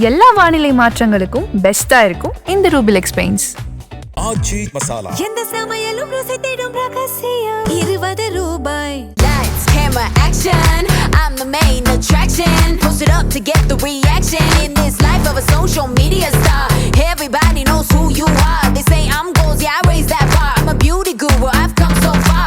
எல்லா வானிலை மாற்றங்களுக்கும் பெஸ்டா இருக்கும் இந்த ரூபிலெக்ஸ் பெயிண்ட்ஸ். ஆச்சி மசாலா எந்த சமையலும் ருசி தேடும் ரகசியம் 20 ரூபாய். Lights, camera, action. I'm the main attraction. Post it up to get the reaction. In this life of a social media star, everybody knows who you are. They say I'm goals, yeah, I raise that bar. I'm a beauty guru, I've come so far.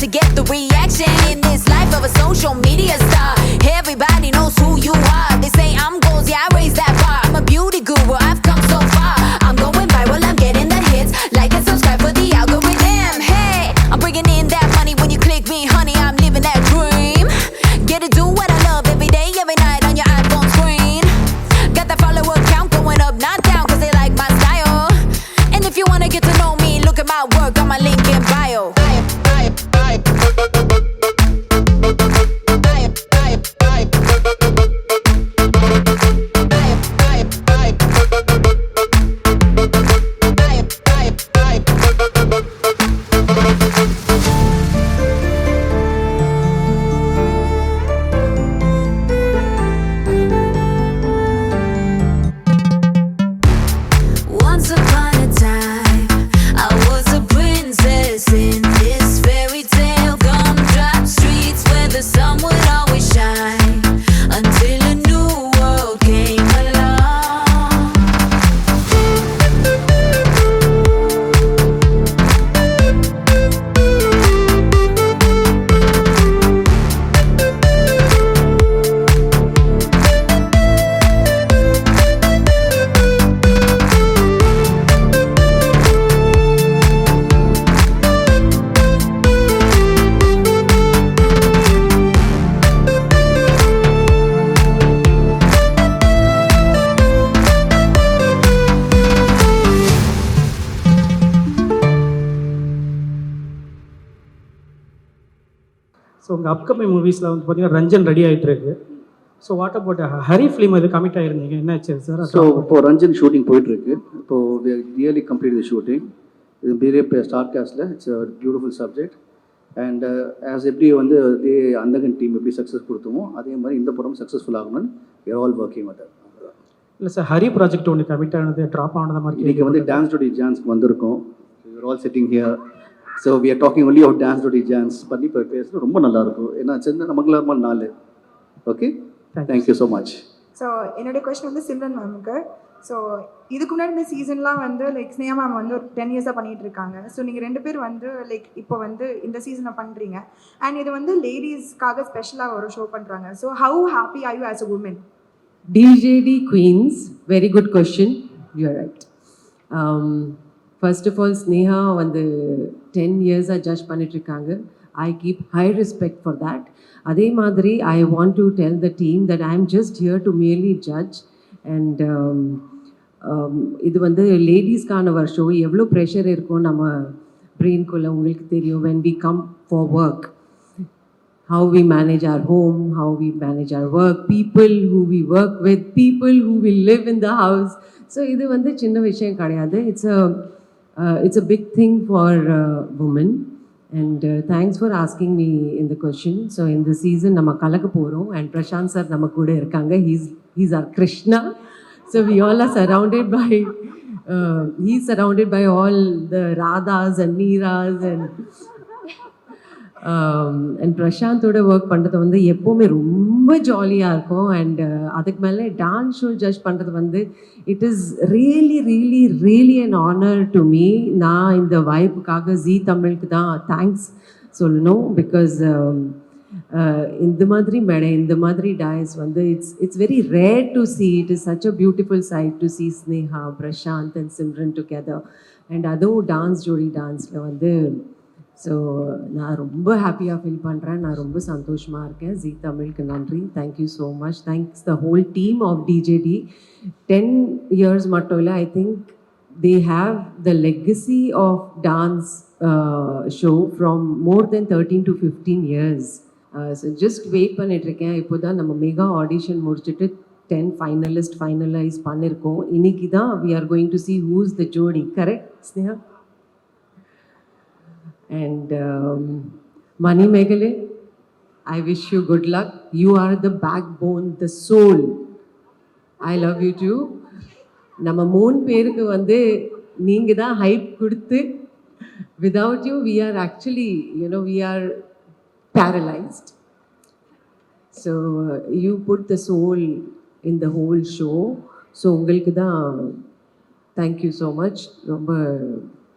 To get the reaction in this life of a social media star, everybody knows who you are. They say I'm goals, yeah, I raise that bar. I'm a beauty guru, I've come so far. I'm going viral, I'm getting the hits. Like and subscribe for the algorithm. Hey, I'm bringing in that money when you click me, honey. I'm living that dream. Get to do what I love every day, every night on your iPhone screen. Got that follower count going up, not down, cause they like my style. And if you wanna get to know me, look at my work on my link in bio. Once upon a time, I was a princess in this fairy tale gumdrop streets where the sun would always shine until a new world came along. So உங்கள் upcoming மூவிஸில் வந்து பார்த்தீங்கன்னா Ranjan ready ஆகிட்டு இருக்கு. So what about Hari film இது commit ஆகிருந்தீங்க, என்ன ஆச்சு sir? So இப்போ Ranjan shooting போயிட்டுருக்கு. இப்போது ரியலி கம்ப்ளீட் தி ஷூட்டிங். இது பெரிய star castle it's a beautiful subject. And as எப்படி வந்து அதே அந்தகன் டீம் எப்படி சக்ஸஸ் கொடுத்தோமோ அதே மாதிரி இந்த படம் சக்ஸஸ்ஃபுல் ஆகணும்னு we are all working with that. இல்லை சார், ஹரி ப்ராஜெக்ட் ஒன்று கமிட் ஆனது ட்ராப் ஆனது மாதிரி இன்றைக்கி வந்து டான்ஸ் டுடி ஜான்ஸ்க்கு வந்திருக்கோம். We are all sitting here. So we are talking only out dance டுடி ஜான்ஸ் பண்ணி இப்போ பேசுகிறது ரொம்ப நல்லாயிருக்கும். ஏன்னா சின்ன நமக்குலாமா நாள். Okay, thank you so much. So என்னுடைய கொஸ்டின் வந்து சிம்ரன் மேமுக்கு. ஸோ இதுக்கு முன்னாடி இந்த சீசன்லாம் வந்து லைக் ஸ்னேஹா மேம் வந்து ஒரு 10 இயர்ஸாக பண்ணிகிட்டு இருக்காங்க. ஸோ நீங்கள் 2 பேர் வந்து லைக் இப்போ வந்து இந்த சீசனை பண்ணுறீங்க அண்ட் இது வந்து லேடிஸ்க்காக ஸ்பெஷலாக ஒரு ஷோ பண்ணுறாங்க. So how happy are you as a woman? DJD Queens, very good question. You're right. First of all, Sneha வந்து 10 years judge பண்ணிட்டு இருக்காங்க. I keep high respect for that. அதே மாதிரி I want to tell the team that I am just here to merely judge and இது வந்து லேடிஸ்க்கான ஒரு show. எவ்வளோ pressure இருக்கும் நம்ம பிரெயின்குள்ளே உங்களுக்கு தெரியும். when we come for work, how we manage our home, how we manage our work, people who we work with, people who will live in the house. So இது வந்து சின்ன விஷயம் கிடையாது. It's a big thing for women. And thanks for asking me in the question. So in the season நம்ம கலக்க போகிறோம் and Prashant sir நம்ம கூட இருக்காங்க. He's our Krishna. So we all are surrounded by he's surrounded by all the Radhas and Meeras and பிரசாந்தோட work பண்ணுறது வந்து எப்போவுமே ரொம்ப ஜாலியாக இருக்கும். அண்ட் அதுக்கு மேலே டான்ஸ் ஷோ ஜட்ஜ் பண்ணுறது வந்து it is really really really an honour to me. நான் இந்த வாய்ப்புக்காக ஜீ தமிழுக்கு தான் தேங்க்ஸ் சொல்லணும். பிகாஸ் இந்த மாதிரி மேடை இந்த மாதிரி டான்ஸ் வந்து it's very rare to see. It is such a beautiful sight to see Sneha, Prashanth and Simran together. And அதுவும் டான்ஸ் ஜோடி டான்ஸில் வந்து ஸோ நான் ரொம்ப ஹாப்பியாக ஃபீல் பண்ணுறேன். நான் ரொம்ப சந்தோஷமாக இருக்கேன். ஜீ தமிழுக்கு நன்றி. Thank you so much. Thanks the whole team of DJD. 10 years மட்டும் இல்லை, I think they have the legacy of dance show from more than 13 to 15 years. So just wait பண்ணிட்டுருக்கேன். இப்போ தான் நம்ம மெகா ஆடிஷன் முடிச்சுட்டு 10 finalists finalize பண்ணியிருக்கோம். இன்னைக்கு தான் we are going to see who's the jodi. Correct, Sneha? And Mani Megale, I wish you good luck. You are the backbone, the soul. I love you too. நம்ம 3 பேருக்கு வந்து நீங்கள் தான் hype கொடுத்து, without you we are actually, we are paralyzed. So you put the soul in the whole show. So உங்களுக்கு தான் thank you so much. ரொம்ப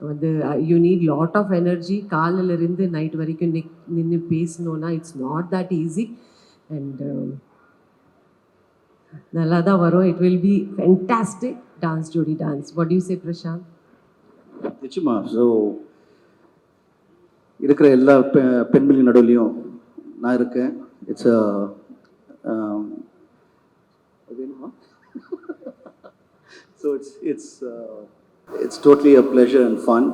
வந்து you need lot of energy. காலையிலேருந்து நைட் வரைக்கும் நின்று பேசணுன்னா it's not that easy. And நல்லா தான் வரும். It will be fantastic dance Jodi dance. What you say Prashanth? நிச்சயமா. ஸோ இருக்கிற எல்லா பெண்களின் நடுவுலையும் நான் இருக்கேன். இட்ஸ் வேணுமா? So it's totally a pleasure and fun.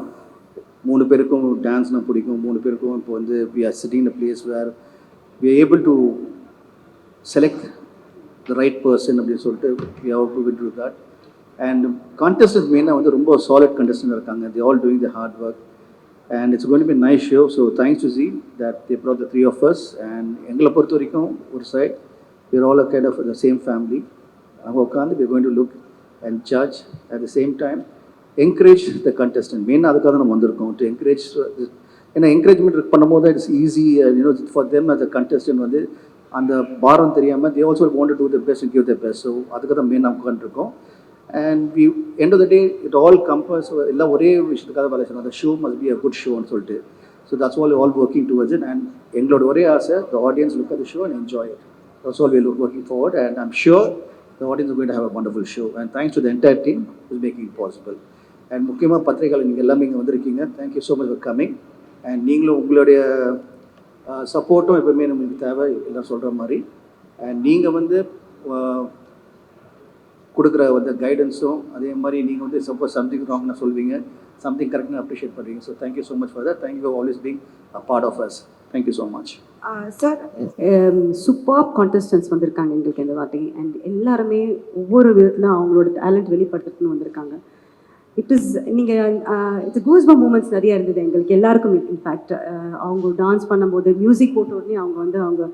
3 பேருக்கும் டான்ஸ்னால் பிடிக்கும். 3 பேருக்கும் இப்போ வந்து we are sitting in a place where we are able to select the right person அப்படின்னு சொல்லிட்டு we have to with to that. And contestants மெயினாக வந்து ரொம்ப சாலிட் கண்டஸ்டன்ட் இருக்காங்க. They all doing the hard work and it's going to be nice show. So thanks to see that they broad the 3 of us. And எங்களை பொறுத்த வரைக்கும் ஒரு side we are all a kind of the same family. அங்கே உட்காந்து we are going to look and judge at the same time encourage the contestant. மெயினாக அதுக்காக நம்ம வந்திருக்கோம், டு என்கரேஜ். ஏன்னா என்கரேஜ்மெண்ட் பண்ணும்போது it's easy for them as a contestant. வந்து அந்த பாரம் தெரியாமல் they also want to do the best and give the best. So அதுக்கு தான் மெயின் நம்ம உட்காந்துருக்கோம். And we end of the day it all compels எல்லாம் ஒரே விஷயத்துக்காக வேலை செய்யணும். அந்த show must be a good ஷோன்னு சொல்லிட்டு. So that's all working towards it. And எங்களோட ஒரே ஆசை the audience look at the show and enjoy it. That's all we are working forward. And I'm sure the audience is going to have a wonderful show. And thanks to the entire team who is making it possible. And முக்கியமாக பத்திரிகையாளர் நீங்கள் எல்லாமே இங்கே வந்திருக்கீங்க. Thank you so much for coming. And நீங்களும் உங்களுடைய சப்போர்ட்டும் எப்பவுமே நம்மளுக்கு தேவை, எல்லாம் சொல்கிற மாதிரி. அண்ட் நீங்கள் வந்து கொடுக்குற வந்து கைடன்ஸும் அதே மாதிரி நீங்கள் வந்து சப்போஸ் சம்திங் ராங்னா சொல்வீங்க, சம்திங் கரெக்ட்னு அப்ரிஷியேட் பண்ணுறீங்க. So thank you so much for that. Thank you for always being a part of us. Thank you so much. Sir super contestants வந்திருக்காங்க எங்களுக்கு இந்த வாட்டி. அண்ட் எல்லாருமே ஒவ்வொரு விதத்தில் அவங்களோட டேலண்ட் வெளிப்படுத்துறதுன்னு வந்திருக்காங்க. நீங்கள் இட்ஸ் கூஸ்பம் மூமெண்ட்ஸ் நிறைய இருந்தது எங்களுக்கு எல்லாருக்கும். இன்ஃபேக்ட் அவங்க டான்ஸ் பண்ணும்போது மியூசிக் போட்ட உடனே அவங்க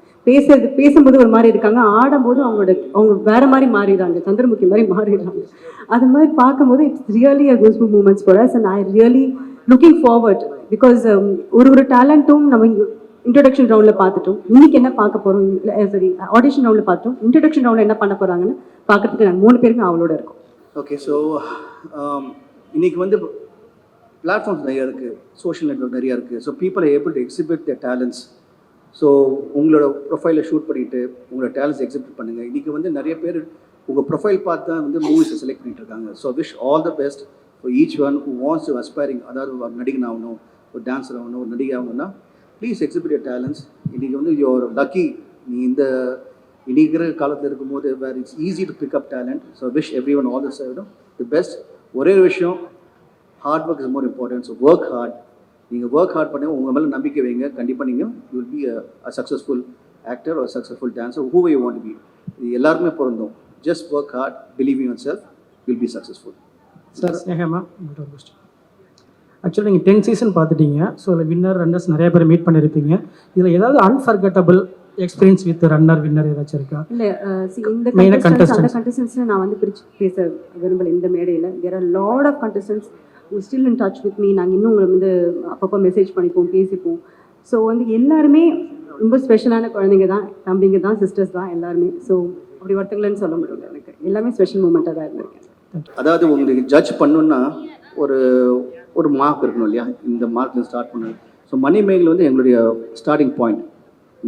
பேசும்போது ஒரு மாதிரி இருக்காங்க, ஆடும்போது அவங்க வேற மாதிரி மாறிடுறாங்க, சந்திரமுகி மாதிரி மாறிடுறாங்க. அது மாதிரி பார்க்கும்போது it's really a goosebump moments for us. And I really looking forward because ஒரு டேலண்ட்டும் நம்ம இன்ட்ரடக்ஷன் ரவுண்டில் பார்த்துட்டோம். இன்னைக்கு என்ன பார்க்க போகிறோம், சரி ஆடிஷன் ரவுண்டில் பார்த்துட்டோம். இன்ட்ரடக்ஷன் ரவுண்டில் என்ன பண்ண போகிறாங்கன்னு பார்க்கறதுக்கு நாங்கள் 3 பேருமே அவளோட இருக்கோம். ஓகே, ஸோ இன்றைக்கி வந்து பிளாட்ஃபார்ம்ஸ் நிறையா இருக்குது, சோஷியல் நெட்வொர்க் நிறையா இருக்குது. So people are able to exhibit their talents. So உங்களோட ப்ரொஃபைலை ஷூட் பண்ணிவிட்டு உங்களோட டேலண்ட்ஸ் எக்ஸிபிட் பண்ணுங்கள். இன்றைக்கி வந்து நிறைய பேர் உங்கள் ப்ரொஃபைல் பார்த்து தான் வந்து மூவிஸை செலக்ட் பண்ணிட்டு இருக்காங்க. So wish all the best for each one who wants to aspiring, அதாவது நடிகன் ஆகணும், ஒரு டான்ஸர் ஆகணும், ஒரு நடிகை ஆகணும்னா ப்ளீஸ் எக்ஸிபிட் யர் டேலண்ட்ஸ். இன்றைக்கி வந்து யுவர் லக்கி, நீ இந்த இன்றைக்கிற காலத்தில் இருக்கும்போது where it's easy to pick up talent. So wish every one all the best. ஒரே ஒரு விஷயம், hard work is more important. So work hard. நீங்கள் ஒர்க் ஹார்ட் பண்ணி உங்கள் மேலே நம்பிக்கை வைங்க. கண்டிப்பாக நீங்கள் you will be a successful actor ஒரு successful dancer, who you want to be. இது எல்லாருக்குமே பொருந்தும். Just work hard, believe in your self, will be successful. Sir Sneha, உங்கள்கிட்ட ஒரு கொஸ்டின். ஆக்சுவலாக நீங்கள் 10 சீசன் பார்த்துட்டீங்க. ஸோ அதில் வின்னர் ரன்னர்ஸ் நிறைய பேர் மீட் பண்ணியிருப்பீங்க. இதில் ஏதாவது unforgettable experience with runner winner ஏதாச்சும் இருக்கா? இல்லை, இந்த கண்டஸ்டன்ஸில் நான் வந்து பிரித்து பேச விரும்பலை இந்த மேடையில். There are lot of contestants still in touch with me. நாங்கள் இன்னும் உங்களை வந்து அப்பப்போ மெசேஜ் பண்ணிப்போம், பேசிப்போம். ஸோ வந்து எல்லாருமே ரொம்ப ஸ்பெஷலான குழந்தைங்க தான், தம்பிங்க தான், சிஸ்டர்ஸ் தான் எல்லாருமே. ஸோ அப்படி ஒருத்தங்களன்னு சொல்ல முடியல. எனக்கு எல்லாமே ஸ்பெஷல் மூமெண்ட்டாக தான் இருந்திருக்கேன். அதாவது உங்களுக்கு ஜட்ஜ் பண்ணணுன்னா ஒரு மார்க் இருக்கணும் இல்லையா? இந்த மார்க்ல ஸ்டார்ட் பண்ணு. ஸோ மணிமேகலை வந்து எங்களுடைய ஸ்டார்டிங் பாயிண்ட்.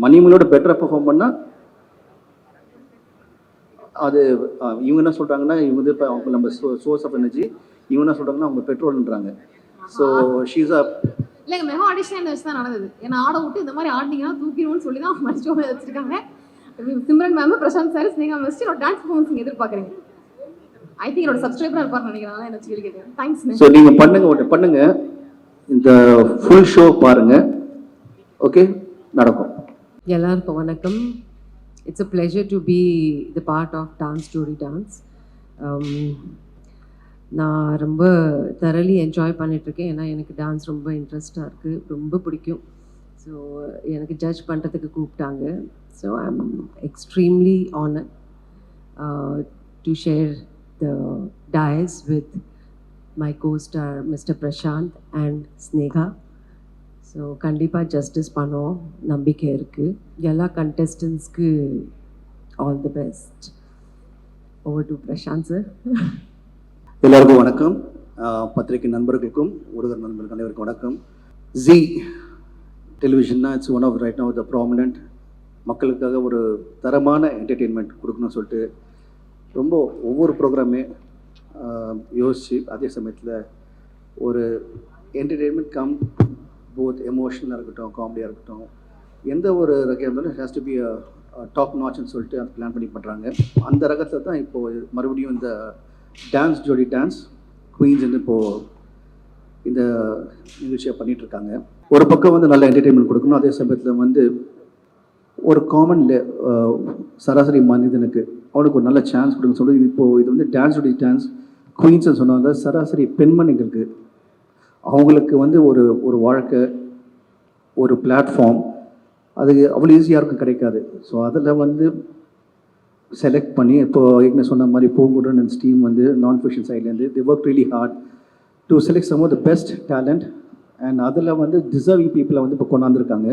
மணிமேகலோட பெட்டராக பெர்ஃபார்ம் பண்ணால் அது இவங்க என்ன சொல்கிறாங்கன்னா, இவங்க வந்து இப்போ அவங்க நம்ம சோர்ஸ் ஆஃப் எனர்ஜி, இவங்க என்ன சொல்கிறாங்கன்னா அவங்க பெட்ரோல்ன்றாங்க. ஸோ ஷீஸ் அ இல்லைங்க, மெகா ஆடிஷன் வச்சு தான் நடந்தது. ஏன்னா ஆட விட்டு இந்த மாதிரி ஆடினீங்கன்னா தூக்கிடுவோம்னு சொல்லி தான் மறுச்சோ வச்சுருக்காங்க. Simran ma'am, Prashanth sir, Sneha mister என்னோட டான்ஸ் பர்ஃபார்மன்ஸ் நீங்கள் எதிர்பார்க்குறீங்க. ஐ திங்க் என்னோட சப்ஸ்கிரைபராக இருப்பார்னு நினைக்கிறேன். என்ன கேள்வி கேட்டேன். தேங்க்ஸ். ஸோ நீங்கள் பண்ணுங்க, இந்த ஃபுல் ஷோ பாருங்கள். ஓகே, நடக்கும். எல்லாருக்கும் வணக்கம். It's a pleasure to be the part of dance Jodi dance. நான் ரொம்ப தரலி என்ஜாய் பண்ணிகிட்ருக்கேன். ஏன்னா எனக்கு டான்ஸ் ரொம்ப இன்ட்ரெஸ்டாக இருக்குது, ரொம்ப பிடிக்கும். ஸோ எனக்கு ஜட்ஜ் பண்ணுறதுக்கு கூப்பிட்டாங்க. So I am extremely honoured to share the dais with my co-star Mr. Prashant and Snegha. So கண்டிப்பாக ஜஸ்டிஸ் பண்ணோம், நம்பிக்கை இருக்குது. எல்லா கண்டெஸ்டன்ஸ்க்கு all the best. Over to Prashanth sir. எல்லாருக்கும் வணக்கம். பத்திரிகை நண்பர்களுக்கும் ஊடக நண்பர்களுக்கும் அனைவருக்கும் வணக்கம். ஜி டெலிவிஷன்னா it's one of right now the prominent. மக்களுக்காக ஒரு தரமான என்டர்டெயின்மெண்ட் கொடுக்கணும்னு சொல்லிட்டு ரொம்ப ஒவ்வொரு ப்ரோக்ராமே யோசித்து, அதே சமயத்தில் ஒரு என்டர்டெயின்மெண்ட் கம் போத் எமோஷனலாக இருக்கட்டும், காமெடியாக இருக்கட்டும், எந்த ஒரு ரகையாக இருந்தாலும் ஹேஸ் டு பி டாப் நாட்ச்னு சொல்லிட்டு அந்த பிளான் பண்ணி பண்ணுறாங்க. அந்த ரகத்தில் தான் இப்போது மறுபடியும் இந்த டான்ஸ் ஜோடி டான்ஸ் குயின்ஸ் இப்போது இந்த நிகழ்ச்சியை பண்ணிகிட்ருக்காங்க. ஒரு பக்கம் வந்து நல்ல என்டர்டெயின்மெண்ட் கொடுக்கணும், அதே சமயத்தில் வந்து ஒரு காமன் சராசரி மனிதனுக்கு அவனுக்கு ஒரு நல்ல சான்ஸ் கொடுங்க சொல்லி இது வந்து டான்ஸ் ஜோடி டான்ஸ் குயின்ஸ்னு சொன்னாங்க. சராசரி பெண்மணிகளுக்கு அவங்களுக்கு வந்து ஒரு வாழ்க்கை, ஒரு பிளாட்ஃபார்ம், அது அவ்வளோ ஈஸியாக இருக்கும் கிடைக்காது. ஸோ அதில் வந்து செலக்ட் பண்ணி இப்போது ஏற்கனவே சொன்ன மாதிரி பூங்குடன் அண்ட் ஸ்டீம் வந்து நான் ஃபிக்ஷன் சைட்லேருந்து they work really hard to select some of the best talent. And அதில் வந்து டிசர்விங் பீப்புளை வந்து இப்போ கொண்டாந்துருக்காங்க.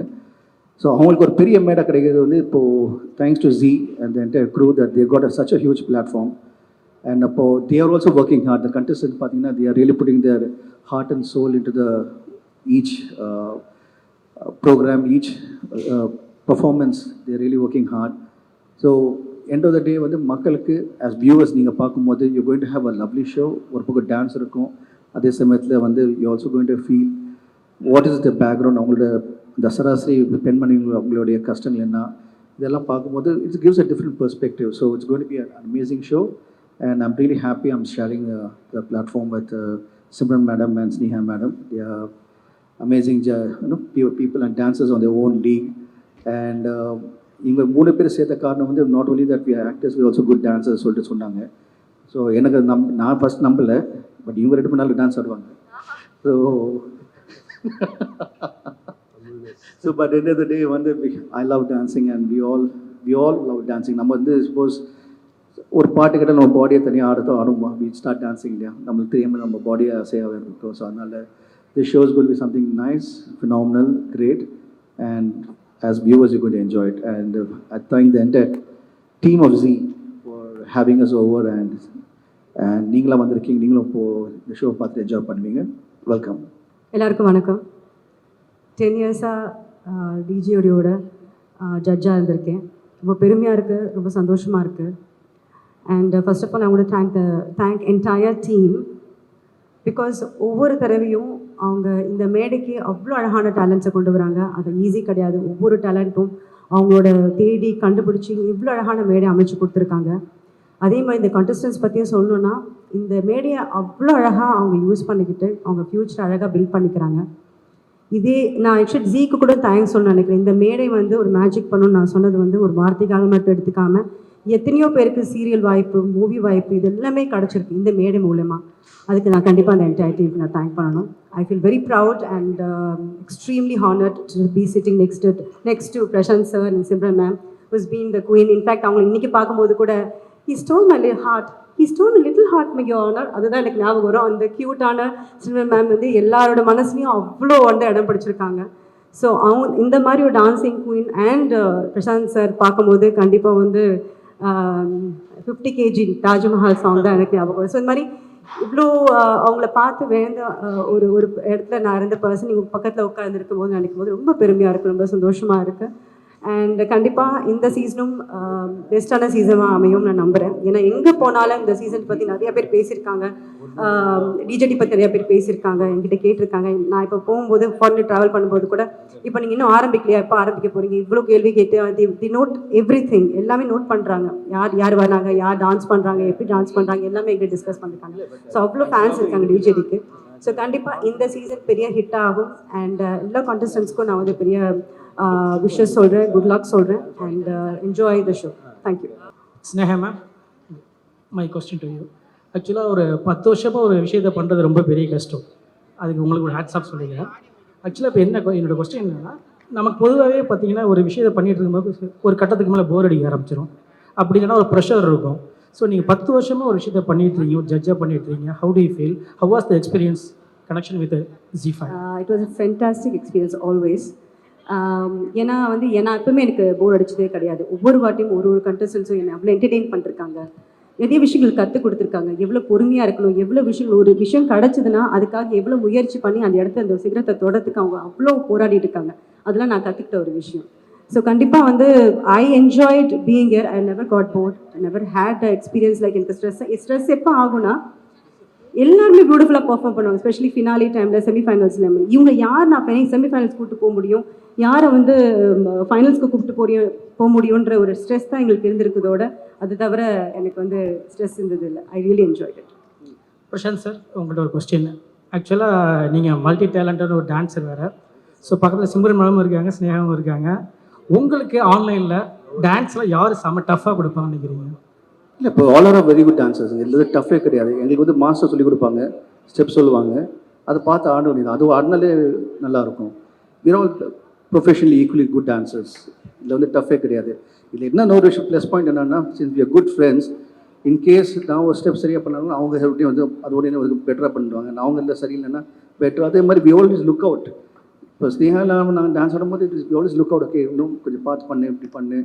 ஸோ அவங்களுக்கு ஒரு பெரிய மேடை கிடைக்கிறது வந்து இப்போது thanks to Zee and the entire crew that they got such a huge platform. And அப்போது they are also working hard. The contestant பார்த்தீங்கன்னா they are really putting their heart and soul in to the each program, each performance. They are really working hard. So end of the day வந்து மக்களுக்கு as viewers நீங்கள் பார்க்கும்போது you going to have a lovely show. ஒரு பக்கம் dance இருக்கும், அதே சமயத்தில் வந்து you also going to feel what is the background, அவங்களோட இந்த சராசரி பெண்மணிகள் அவங்களுடைய கஷ்டங்கள் என்ன, இதெல்லாம் பார்க்கும்போது it's gives a different perspective. So it's going to be an amazing show and I'm really happy I'm sharing the platform with Simran madam and Sneha madam. amazing people and dancers on their own league. And இவங்க 3 பேர் சேர்த்த காரணம் வந்து not only that we are actors, we are also good dancers சொல்லிட்டு சொன்னாங்க. So எனக்கு நான் first நம்பலை, பட் இவங்க 2 நாள் டான்ஸ் ஆடுவாங்க. So but end of the day வந்து I love dancing and we all love dancing. நம்ம வந்து சப்போஸ் ஒரு பாட்டு கேட்டால் நம்ம பாடியை தனியாக ஆடுவோம், we start dancing இல்லையா, நம்மளுக்கு தெரியாமல் நம்ம பாடியை அசையாக இருக்கும். ஸோ அதனால் this show is going to be something nice, phenomenal, great, and as viewers you're going to enjoy it. And I thank the entire team of Z for having us over, and நீங்களாம் வந்திருக்கீங்க, நீங்களும் இப்போது இந்த show பார்த்து enjoy பண்ணுவீங்க. Welcome. எல்லாருக்கும் வணக்கம். 10 இயர்ஸாக டிஜியோட ஜட்ஜாக இருந்திருக்கேன். ரொம்ப பெருமையாக இருக்குது, ரொம்ப சந்தோஷமாக இருக்குது. And first of all I want to thank entire team, because ஒவ்வொரு தடவையும் அவங்க இந்த மேடைக்கு அவ்வளோ அழகான டேலண்ட்ஸை கொண்டு வராங்க. அது ஈஸி கிடையாது. ஒவ்வொரு டேலண்ட்டும் அவங்களோட தேடி கண்டுபிடிச்சி இவ்வளோ அழகான மேடை அமைச்சு கொடுத்துருக்காங்க. அதே மாதிரி இந்த கண்டஸ்டன்ஸ் பற்றியும் சொல்லணுன்னா, இந்த மேடையை அவ்வளோ அழகாக அவங்க யூஸ் பண்ணிக்கிட்டு அவங்க ஃப்யூச்சர் அழகாக பில்ட் பண்ணிக்கிறாங்க. இதே நான் ஆக்சுவலி ஜீக்கு கூட தேங்க்ஸ் சொல்லணும்னு நினைக்கிறேன். இந்த மேடை வந்து ஒரு மேஜிக் பண்ணணும்னு நான் சொன்னது வந்து ஒரு வார்த்தைக்காக மட்டும் எடுத்துக்காமல் எத்தனையோ பேருக்கு சீரியல் வாய்ப்பு, மூவி வாய்ப்பு, இது எல்லாமே கிடச்சிருக்கு இந்த மேடை மூலமாக. அதுக்கு நான் கண்டிப்பாக அந்த என்டையர் டீமுக்கு நான் தேங்க் பண்ணணும். I feel very proud and extremely honoured to be sitting next to Prashanth sir and Simran ma'am who's been the queen. In fact அவங்களை இன்றைக்கி பார்க்கும்போது கூட he stole my heart, he stole a little heart, my honor. அதுதான் எனக்கு ஞாபகம் வரும். அந்த க்யூட்டான சிம்ரன் மேம் வந்து எல்லாரோட மனசுலையும் அவ்வளோ வந்து இடம் பிடிச்சிருக்காங்க. ஸோ அவங்க இந்த மாதிரி ஒரு dancing queen and Prashanth sir பார்க்கும்போது கண்டிப்பாக வந்து 50 kg தாஜ்மஹால் சாங் தான் எனக்கு ஞாபகம் வரும். ஸோ இந்த மாதிரி இவ்வளோ அவங்கள பார்த்து வேந்த ஒரு இடத்துல நான் இருந்த பர்சன் இவங்க பக்கத்தில் உட்காந்துருக்கும் போது நினைக்கும் போது ரொம்ப பெருமையாக இருக்குது, ரொம்ப சந்தோஷமாக இருக்குது. அண்ட் கண்டிப்பாக இந்த சீசனும் பெஸ்ட்டான சீசனாக அமையும் நான் நம்புகிறேன். ஏன்னா எங்கே போனாலும் இந்த சீசன் பற்றி நிறைய பேர் பேசியிருக்காங்க, டிஜேடி பற்றி நிறைய பேர் பேசியிருக்காங்க, என்கிட்ட கேட்டிருக்காங்க. நான் இப்போ போகும்போது ஃபாரின் ட்ராவல் பண்ணும்போது கூட இப்போ நீங்கள் இன்னும் ஆரம்பிக்கலையா, எப்போ ஆரம்பிக்க போகிறீங்க, இவ்வளோ கேள்வி கேட்டு தி நோட் எவ்ரி திங், எல்லாமே நோட் பண்ணுறாங்க. யார் வராங்க, யார் டான்ஸ் பண்ணுறாங்க, எப்படி டான்ஸ் பண்ணுறாங்க, எல்லாமே எங்கிட்ட டிஸ்கஸ் பண்ணியிருக்காங்க. ஸோ அவ்வளோ ஃபேன்ஸ் இருக்காங்க டிஜேடிக்கு. ஸோ கண்டிப்பாக இந்த சீசன் பெரிய ஹிட் ஆகும். அண்ட் எல்லா கான்டெஸ்டன்ஸ்க்கும் நான் வந்து பெரிய விஷஸ் சொல்கிறேன், குட் லக் சொல்கிறேன். And enjoy the show. Thank you. Sneha ma'am, my question to you. ஆக்சுவலாக ஒரு 10 வருஷமாக ஒரு விஷயத்தை பண்ணுறது ரொம்ப பெரிய கஷ்டம். அதுக்கு உங்களுக்கு ஒரு ஹேட்ஸ் ஆஃப் சொல்லிக்கிறேன். ஆக்சுவலாக இப்போ என்னோடய கொஸ்டின் என்னென்னா, நமக்கு பொதுவாகவே பார்த்தீங்கன்னா ஒரு விஷயத்தை பண்ணிகிட்டு இருக்கும்போது ஒரு கட்டத்துக்கு மேலே போர் அடிக்க ஆரம்பிச்சிடும். அப்படி இல்லைன்னா ஒரு ப்ரெஷர் இருக்கும். ஸோ நீங்கள் 10 வருஷமாக ஒரு விஷயத்தை பண்ணிட்டு இருக்கீங்க, ஒரு ஜட்ஜாக பண்ணிட்டு இருக்கீங்க. How to you feel? How was the experience connection with ZEE5? It was a fantastic experience always. ஏன்னா வந்து எப்பவுமே எனக்கு போர் அடிச்சதே கிடையாது. ஒவ்வொரு வாட்டியும் ஒரு கண்டஸ்டன்ஸும் என்னை அவ்வளோ என்டர்டெயின் பண்ணிருக்காங்க, நிறைய விஷயங்கள் கற்றுக் கொடுத்துருக்காங்க. எவ்வளோ பொறுமையாக இருக்கணும், எவ்வளோ விஷயங்கள் ஒரு விஷயம் கிடச்சிதுன்னா அதுக்காக எவ்வளோ முயற்சி பண்ணி அந்த இடத்துல அந்த சிகரத்தை தொடறதுக்கு அவங்க அவ்வளோ போராடிட்டு இருக்காங்க. அதெல்லாம் நான் கற்றுக்கிட்ட ஒரு விஷயம். ஸோ கண்டிப்பாக வந்து I enjoyed being here. I never got bored, I never had a experience like எனக்கு ஸ்ட்ரெஸ் எப்போ ஆகும்னா எல்லாருமே பியூட்டிஃபுல்லாக பர்ஃபார்ம் பண்ணுவாங்க, ஸ்பெஷலி ஃபினாலி டைமில், செமிஃபைனல்ஸில். இவங்க யார் நான் செமிஃபைனல்ஸ் கூப்பிட்டு போக முடியும், யாரை வந்து ஃபைனல்ஸ்க்கு கூப்பிட்டு போக முடியுன்ற ஒரு ஸ்ட்ரெஸ் தான் எங்களுக்கு இருந்திருக்குதோட, அது தவிர எனக்கு வந்து ஸ்ட்ரெஸ் இருந்தது இல்லை. I really enjoyed it. Prashanth sir, உங்கள்கிட்ட ஒரு கொஸ்டின். ஆக்சுவலாக நீங்கள் மல்டி டேலண்டட் ஒரு டான்ஸர் வேறு. ஸோ பக்கத்தில் சிம்ரன் மேமும் இருக்காங்க, ஸ்னேகாவும் இருக்காங்க. உங்களுக்கு ஆன்லைனில் டான்ஸில் யார் செம்ம டஃப்பாக கொடுப்பாங்கன்னு நினைக்கிறீங்க? இல்லை, இப்போ all are very good dancers. இதில் டஃபே கிடையாது. எங்களுக்கு வந்து மாஸ்டர் சொல்லிக் கொடுப்பாங்க, ஸ்டெப் சொல்லுவாங்க, அதை பார்த்து ஆட வேண்டியது. அது ஆடினாலே நல்லாயிருக்கும். We're all professionally equally good dancers. இதில் வந்து டஃபே கிடையாது. இதில் என்ன ஒரு ப்ளஸ் பாயிண்ட் என்னென்னா, since we are good friends, in case நான் ஒரு ஸ்டெப் சரியாக பண்ணாலும் அவங்க எப்படியும் வந்து அதோடய ஒரு பெட்டராக பண்ணுவாங்க. அவங்க இல்லை சரியில்லைன்னா பெட்டர். அதே மாதிரி வி ஆல்வேஸ் லுக் அவுட். இப்போ ஸ்னேகாலாம் நாங்கள் டான்ஸ் ஆடும்போது we always look out. Okay, இன்னும் கொஞ்சம் பார்த்து பண்ணு, இப்படி பண்ணு.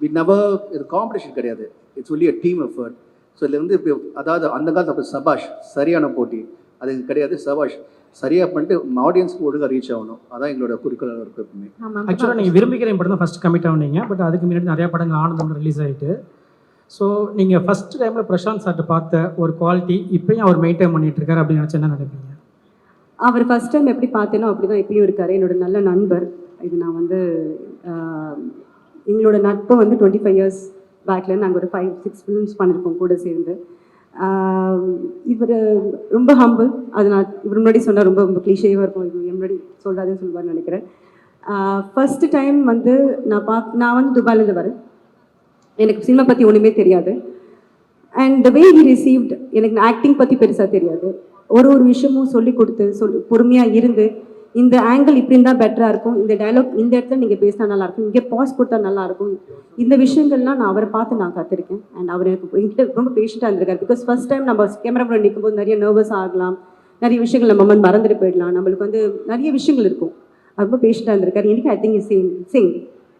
வி நெவர், இது காம்படிஷன் கிடையாது, it's only a team effort. So இதில் வந்து இப்போ அதாவது அந்த காலத்தில் அப்போ சபாஷ் சரியான போட்டி அது கிடையாது. சபாஷ் சரியாக பண்ணிட்டு ஆடியன்ஸ்க்கு ஒழுங்காக ரீச் ஆகணும். அதான் எங்களோட குறிக்கோளாக இருக்குது எப்பவுமே. ஆக்சுவலாக நீங்கள் விரும்பிக்கிறேன் படம் தான் ஃபஸ்ட்டு கமிட் ஆனீங்க. பட் அதுக்கு முன்னாடி நிறையா படங்கள் ஆனந்தம் ரிலீஸ் ஆகிட்டு. ஸோ நீங்கள் ஃபஸ்ட் டைமில் பிரசாந்த் சார்ட்ட பார்த்த ஒரு குவாலிட்டி இப்போயும் அவர் மெயின்டைன் பண்ணிட்டு இருக்காரு அப்படின்னு நினச்சி என்ன நினைப்பீங்க? அவர் ஃபஸ்ட் டைம் எப்படி பார்த்தேனோ அப்படி தான் இப்பயும் இருக்கார். என்னோட நல்ல நண்பர். இது நான் வந்து எங்களோட நட்பை வந்து 25 இயர்ஸ் பேக்கில் நாங்கள் ஒரு 5-6 ஃபிலிம்ஸ் பண்ணியிருக்கோம் கூட சேர்ந்து. இவர் ரொம்ப ஹம்பிள். அது நான் இவர் முன்னாடி சொன்னால் ரொம்ப கிளீஷேவாக இருக்கும். இது முன்னாடி சொல்கிறாதுன்னு சொல்லுவார்னு நினைக்கிறேன். ஃபஸ்ட்டு டைம் வந்து நான் வந்து துபாயிலேருந்து வரேன். எனக்கு சினிமா பற்றி ஒன்றுமே தெரியாது. And the way he received, எனக்கு ஆக்டிங் பற்றி பெருசாக தெரியாது. ஒரு விஷயமும் சொல்லி கொடுத்து பொறுமையாக இருந்து, இந்த ஆங்கிள் இப்படி இருந்தால் பெட்டராக இருக்கும், இந்த டைலாக் இந்த இடத்துல நீங்கள் பேசினா நல்லாயிருக்கும், இங்கே பாஸ் கொடுத்தா நல்லாயிருக்கும், இந்த விஷயங்கள்லாம் நான் அவரை பார்த்து நான் கற்றுருக்கேன். அண்ட் அவர் எனக்கு என்கிட்ட ரொம்ப பேஷண்ட்டாக இருந்திருக்காரு. பிகாஸ் ஃபஸ்ட் டைம் நம்ம கேமரா முன்னாடி நிற்கும்போது நிறைய நர்வஸ் ஆகலாம், நிறைய விஷயங்கள் நம்ம வந்து மறந்துட்டு போயிடலாம், நம்மளுக்கு வந்து நிறைய விஷயங்கள் இருக்கும். ரொம்ப பேஷண்ட்டாக இருந்திருக்காரு. எனக்கு I think same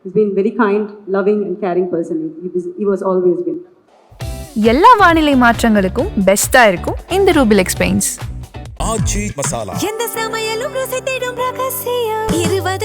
is been very kind, loving and carrying person. He was always been. எல்லா வானிலை மாற்றங்களுக்கும் பெஸ்டா இருக்கும் இந்த ரூபில் எக்ஸ்பெயின்ஸ். ஆச்சி மசாலா. எந்த சமையலும் ருசி தேடும் ரகசியம் 20 ரூபாய்